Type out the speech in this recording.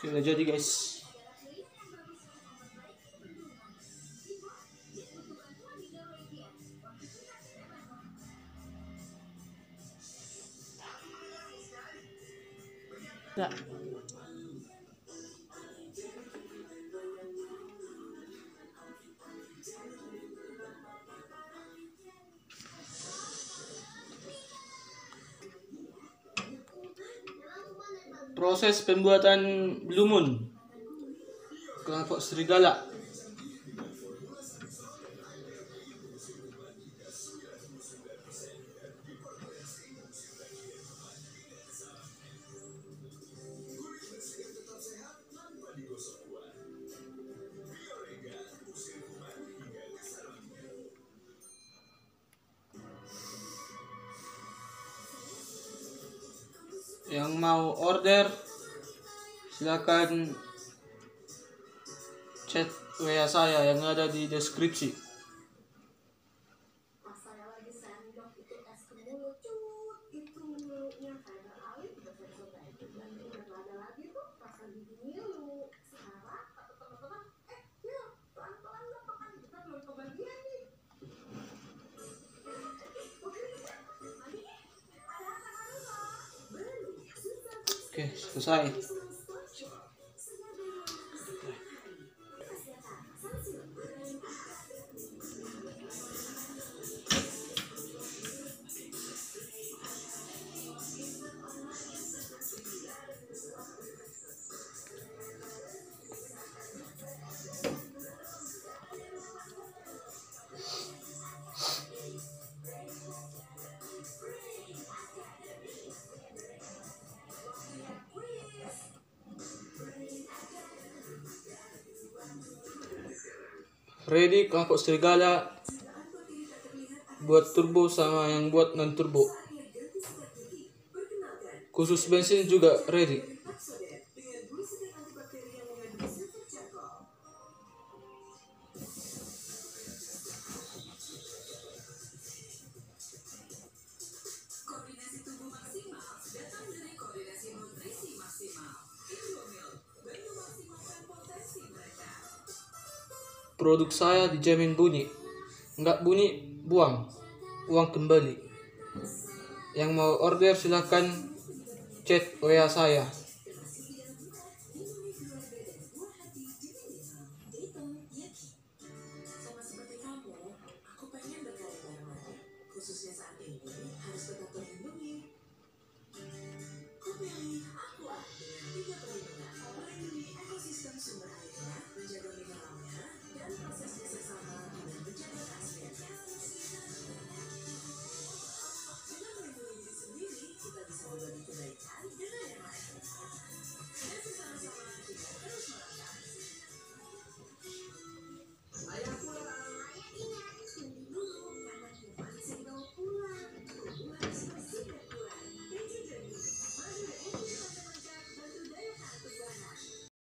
Sudah jadi guys. Ya. Proses pembuatan Blue Moon kelompok serigala. Yang mau order silakan chat WA saya yang ada di deskripsi. Oke, selesai. Ready kelompok serigala buat turbo sama yang buat non turbo. Khusus bensin juga ready. Produk saya dijamin bunyi, nggak bunyi buang, uang kembali. Yang mau order silakan chat WA saya.